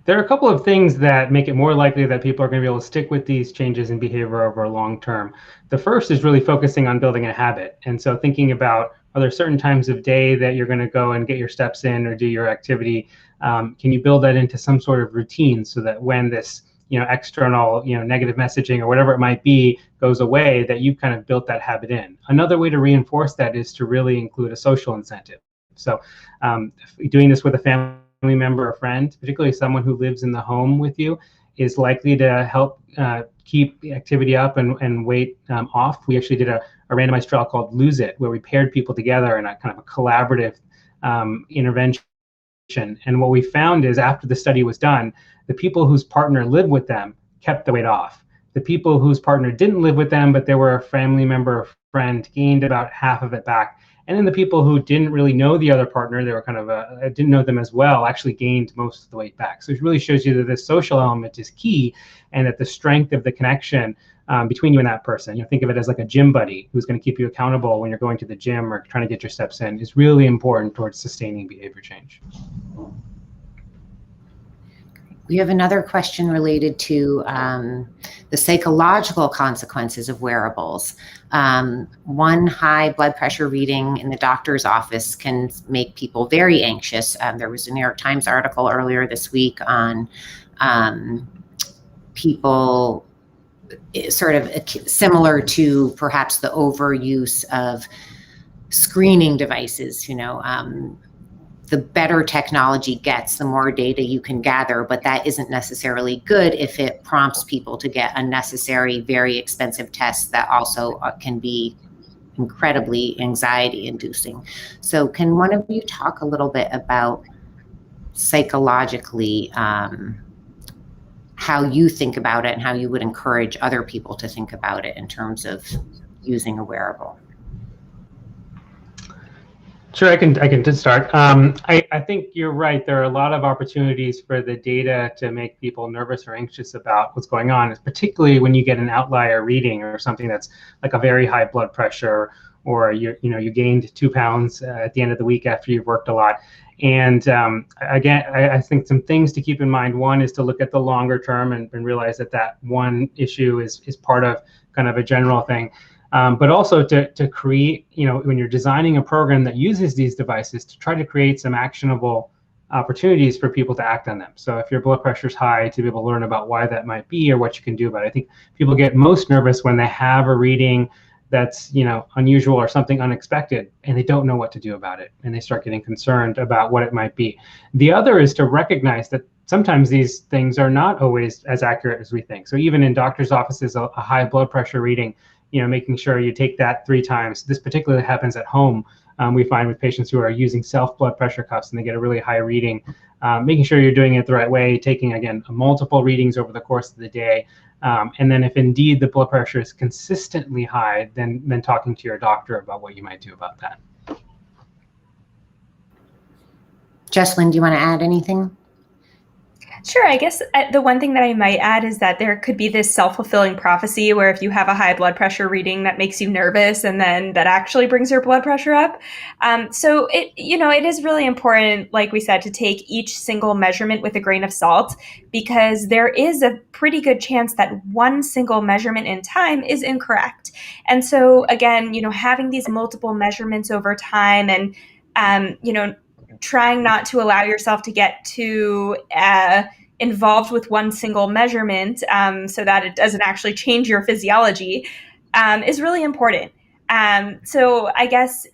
There are a couple of things that make it more likely that people are going to be able to stick with these changes in behavior over a long term. The first is really focusing on building a habit. And so thinking about, are there certain times of day that you're going to go and get your steps in or do your activity? Can you build that into some sort of routine so that when this external negative messaging or whatever it might be goes away, that you've kind of built that habit in? Another way to reinforce that is to really include a social incentive. So doing this with a family member or friend, particularly someone who lives in the home with you, is likely to help keep the activity up and weight off. We actually did a randomized trial called Lose It, where we paired people together in a kind of a collaborative intervention. And what we found is after the study was done, the people whose partner lived with them kept the weight off. The people whose partner didn't live with them, but they were a family member or friend, gained about half of it back. And then the people who didn't really know the other partner, they were kind of didn't know them as well, actually gained most of the weight back. So it really shows you that this social element is key, and that the strength of the connection between you and that person, think of it as like a gym buddy who's going to keep you accountable when you're going to the gym or trying to get your steps in, is really important towards sustaining behavior change. We have another question related to the psychological consequences of wearables. One high blood pressure reading in the doctor's office can make people very anxious. There was a New York Times article earlier this week on people sort of similar to perhaps the overuse of screening devices, the better technology gets, the more data you can gather, but that isn't necessarily good if it prompts people to get unnecessary, very expensive tests that also can be incredibly anxiety inducing. So can one of you talk a little bit about psychologically how you think about it and how you would encourage other people to think about it in terms of using a wearable? Sure, I can just start. I think you're right. There are a lot of opportunities for the data to make people nervous or anxious about what's going on, particularly when you get an outlier reading or something that's like a very high blood pressure, or you gained 2 pounds at the end of the week after you've worked a lot. And again, I think some things to keep in mind. One is to look at the longer term and realize that one issue is part of kind of a general thing. But also to create, when you're designing a program that uses these devices, to try to create some actionable opportunities for people to act on them. So if your blood pressure is high, to be able to learn about why that might be or what you can do about it. I think people get most nervous when they have a reading that's unusual or something unexpected, and they don't know what to do about it, and they start getting concerned about what it might be. The other is to recognize that sometimes these things are not always as accurate as we think. So even in doctors' offices, a high blood pressure reading, making sure you take that 3 times. This particularly happens at home. We find with patients who are using self blood pressure cuffs and they get a really high reading, making sure you're doing it the right way, taking, again, multiple readings over the course of the day. And then if indeed the blood pressure is consistently high, then talking to your doctor about what you might do about that. Jesslyn, do you want to add anything? Sure. I guess the one thing that I might add is that there could be this self-fulfilling prophecy where if you have a high blood pressure reading that makes you nervous, and then that actually brings your blood pressure up. So it is really important, like we said, to take each single measurement with a grain of salt, because there is a pretty good chance that one single measurement in time is incorrect. And so again, having these multiple measurements over time and, trying not to allow yourself to get too involved with one single measurement so that it doesn't actually change your physiology is really important. So I guess,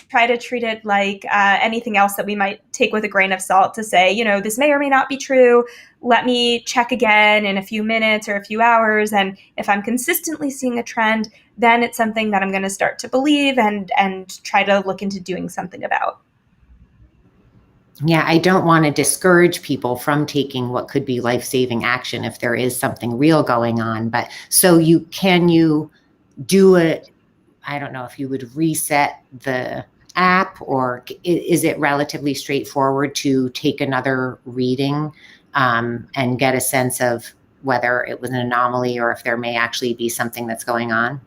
try to treat it like anything else that we might take with a grain of salt, to say, this may or may not be true. Let me check again in a few minutes or a few hours. And if I'm consistently seeing a trend, then it's something that I'm going to start to believe and try to look into doing something about. Yeah, I don't want to discourage people from taking what could be life-saving action if there is something real going on. But so can you do it? I don't know if you would reset the app, or is it relatively straightforward to take another reading and get a sense of whether it was an anomaly or if there may actually be something that's going on?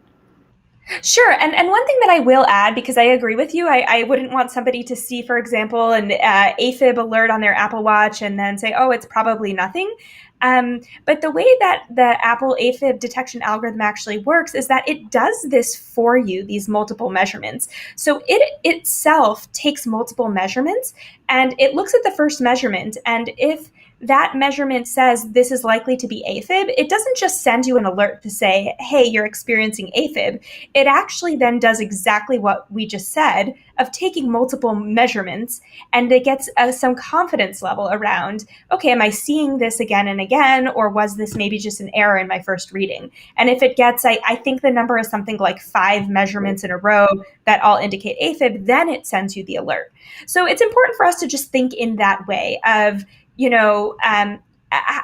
Sure. And one thing that I will add, because I agree with you, I wouldn't want somebody to see, for example, an AFib alert on their Apple Watch and then say, oh, it's probably nothing. But the way that the Apple AFib detection algorithm actually works is that it does this for you, these multiple measurements. So it itself takes multiple measurements and it looks at the first measurement. And if that measurement says this is likely to be AFib, it doesn't just send you an alert to say, hey, you're experiencing AFib. It actually then does exactly what we just said of taking multiple measurements, and it gets some confidence level around, okay, am I seeing this again and again, or was this maybe just an error in my first reading? And if it gets, I think the number is something like 5 measurements in a row that all indicate AFib, then it sends you the alert. So it's important for us to just think in that way of,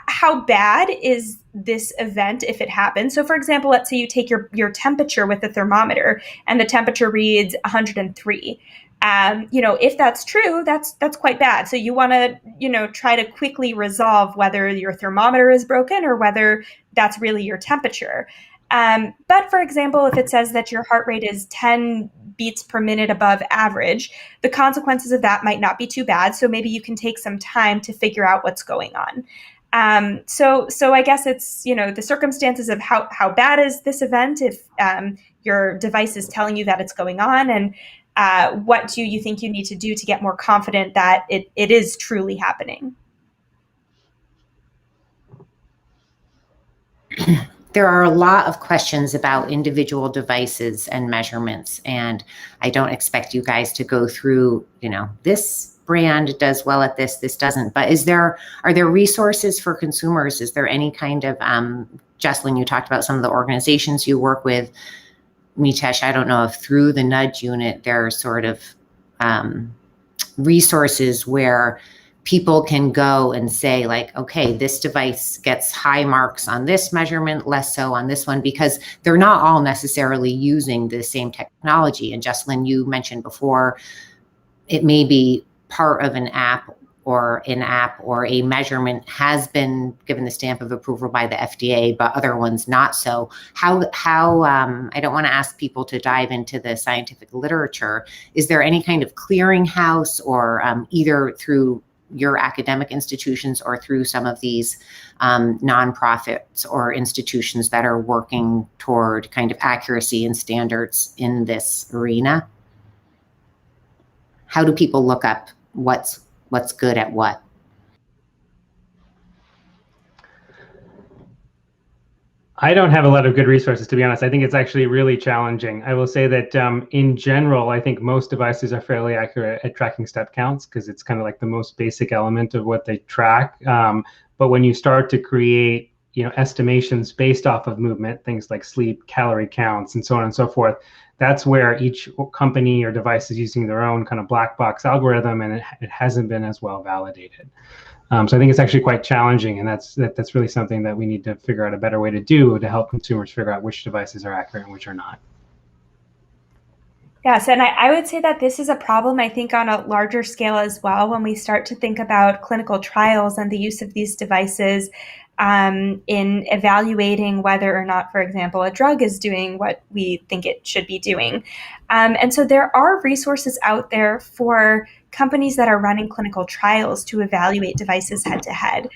how bad is this event if it happens? So for example, let's say you take your temperature with the thermometer and the temperature reads 103. If that's true, that's quite bad. So you want to, try to quickly resolve whether your thermometer is broken or whether that's really your temperature. But for example, if it says that your heart rate is 10 beats per minute above average, the consequences of that might not be too bad. So maybe you can take some time to figure out what's going on. So I guess it's, the circumstances of how bad is this event if your device is telling you that it's going on, and what do you think you need to do to get more confident that it is truly happening? There are a lot of questions about individual devices and measurements, and I don't expect you guys to go through, this brand does well at this, this doesn't. But are there resources for consumers? Is there any kind of, Jesslyn, you talked about some of the organizations you work with. Mitesh, I don't know if through the Nudge unit, there are sort of resources where people can go and say like, okay, this device gets high marks on this measurement, less so on this one, because they're not all necessarily using the same technology. And Jesslyn, you mentioned before, it may be part of an app or in-app, or a measurement has been given the stamp of approval by the FDA, but other ones not so. How I don't want to ask people to dive into the scientific literature. Is there any kind of clearinghouse, or either through your academic institutions or through some of these nonprofits or institutions that are working toward kind of accuracy and standards in this arena? How do people look up what's good at what? I don't have a lot of good resources, to be honest. I think it's actually really challenging. I will say that in general, I think most devices are fairly accurate at tracking step counts, because it's kind of like the most basic element of what they track. But when you start to create, estimations based off of movement, things like sleep, calorie counts, and so on and so forth, that's where each company or device is using their own kind of black box algorithm, and it hasn't been as well validated. So I think it's actually quite challenging, and that's really something that we need to figure out a better way to do to help consumers figure out which devices are accurate and which are not. Yes, and I would say that this is a problem, I think, on a larger scale as well, when we start to think about clinical trials and the use of these devices in evaluating whether or not, for example, a drug is doing what we think it should be doing. And so there are resources out there for companies that are running clinical trials to evaluate devices head-to-head.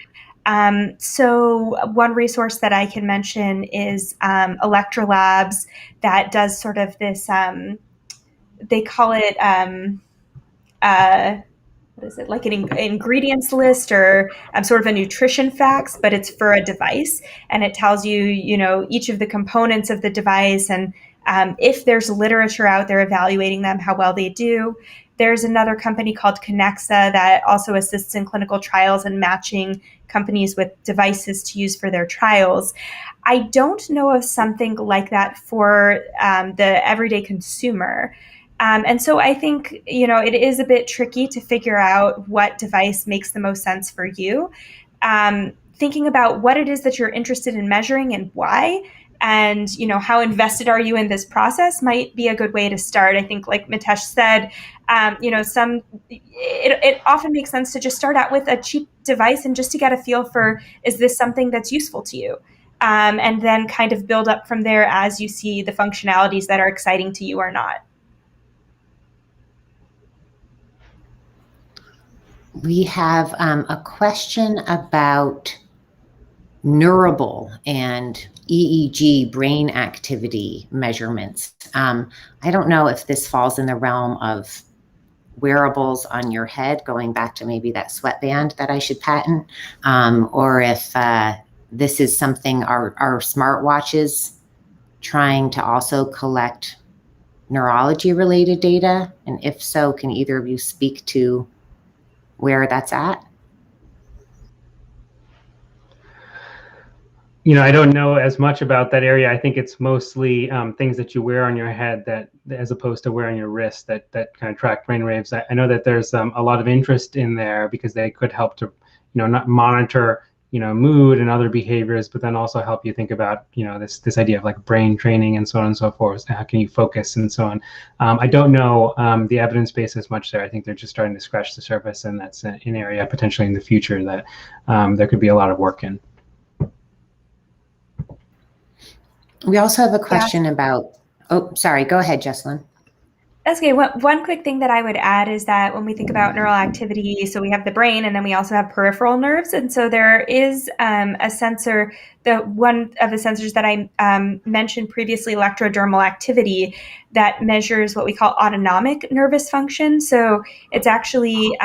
So one resource that I can mention is Electra Labs, that does sort of this, they call it, what is it, like an ingredients list, or sort of a nutrition facts, but it's for a device, and it tells you, each of the components of the device, and if there's literature out there evaluating them, how well they do. There's another company called Connexa that also assists in clinical trials and matching companies with devices to use for their trials. I don't know of something like that for the everyday consumer. And so I think, it is a bit tricky to figure out what device makes the most sense for you. Thinking about what it is that you're interested in measuring and why, and, how invested are you in this process might be a good way to start. I think, like Mitesh said, it often makes sense to just start out with a cheap device and just to get a feel for, is this something that's useful to you? And then kind of build up from there as you see the functionalities that are exciting to you or not. We have a question about neurable and EEG brain activity measurements. I don't know if this falls in the realm of wearables on your head, going back to maybe that sweatband that I should patent, or if this is something our smartwatches trying to also collect neurology related data. And if so, can either of you speak to where that's at? I don't know as much about that area. I think it's mostly things that you wear on your head, that as opposed to wearing your wrist, that kind of track brain waves. I know that there's a lot of interest in there because they could help to, not monitor, mood and other behaviors, but then also help you think about, this idea of like brain training and so on and so forth. How can you focus and so on? I don't know the evidence base as much there. I think they're just starting to scratch the surface, and that's an area potentially in the future that there could be a lot of work in. We also have a question about, oh, sorry, go ahead, Jesslyn. That's okay. One quick thing that I would add is that when we think about neural activity, so we have the brain and then we also have peripheral nerves. And so there is a sensor, one of the sensors that I mentioned previously, electrodermal activity, that measures what we call autonomic nervous function. So it's actually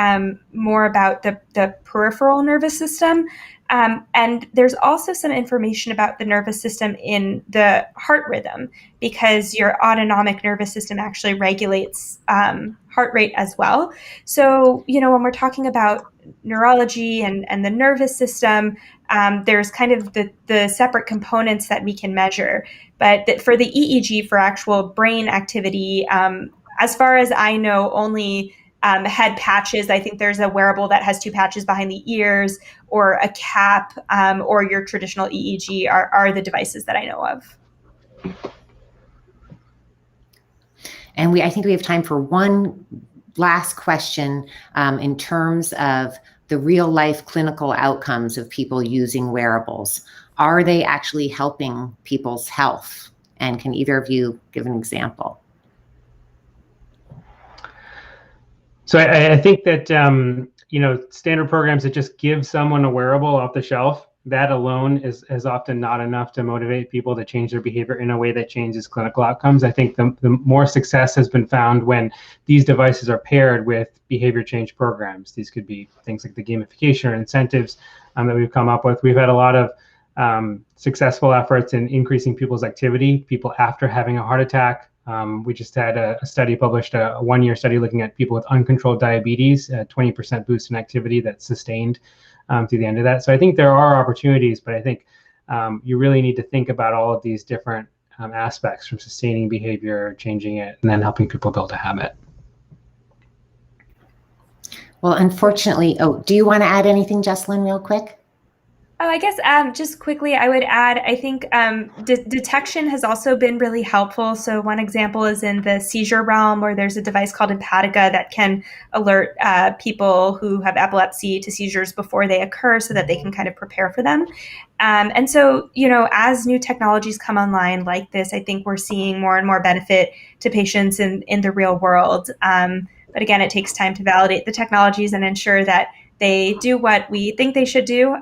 more about the peripheral nervous system. And there's also some information about the nervous system in the heart rhythm, because your autonomic nervous system actually regulates heart rate as well. So, when we're talking about neurology and the nervous system, there's kind of the separate components that we can measure. But for the EEG, for actual brain activity, as far as I know, only head patches. I think there's a wearable that has 2 patches behind the ears, or a cap, or your traditional EEG are the devices that I know of. And I think we have time for one last question in terms of the real life clinical outcomes of people using wearables. Are they actually helping people's health? And can either of you give an example? So I think that standard programs that just give someone a wearable off the shelf, that alone is often not enough to motivate people to change their behavior in a way that changes clinical outcomes. I think the more success has been found when these devices are paired with behavior change programs. These could be things like the gamification or incentives that we've come up with. We've had a lot of successful efforts in increasing people's activity, people after having a heart attack. We just had a study published, a 1-year study looking at people with uncontrolled diabetes, a 20% boost in activity that's sustained through the end of that. So I think there are opportunities, but I think you really need to think about all of these different aspects, from sustaining behavior, changing it, and then helping people build a habit. Well, unfortunately, do you want to add anything, Jessalyn, real quick? Oh, I guess just quickly, I would add, I think detection has also been really helpful. So one example is in the seizure realm, where there's a device called Empatica that can alert people who have epilepsy to seizures before they occur, so that they can kind of prepare for them. And so, as new technologies come online like this, I think we're seeing more and more benefit to patients in the real world. But again, it takes time to validate the technologies and ensure that they do what we think they should do.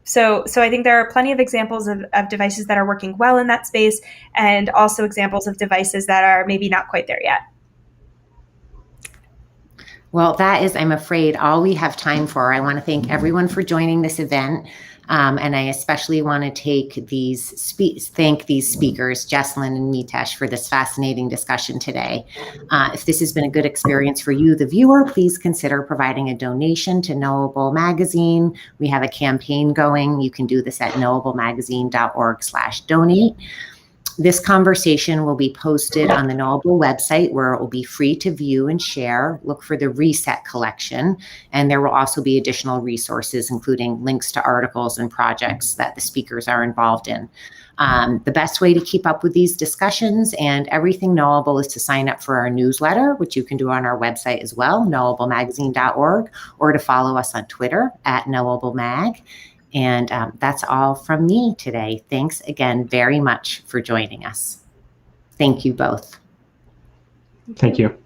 So I think there are plenty of examples of devices that are working well in that space, and also examples of devices that are maybe not quite there yet. Well, that is, I'm afraid, all we have time for. I want to thank everyone for joining this event. And I especially want to thank these speakers, Jessalyn and Mitesh, for this fascinating discussion today. If this has been a good experience for you, the viewer, please consider providing a donation to Knowable Magazine. We have a campaign going. You can do this at knowablemagazine.org/donate. This conversation will be posted on the Knowable website, where it will be free to view and share. Look for the Reset collection, and there will also be additional resources, including links to articles and projects that the speakers are involved in. The best way to keep up with these discussions and everything Knowable is to sign up for our newsletter, which you can do on our website as well, knowablemagazine.org, or to follow us on Twitter at knowablemag. And that's all from me today. Thanks again very much for joining us. Thank you both. Thank you.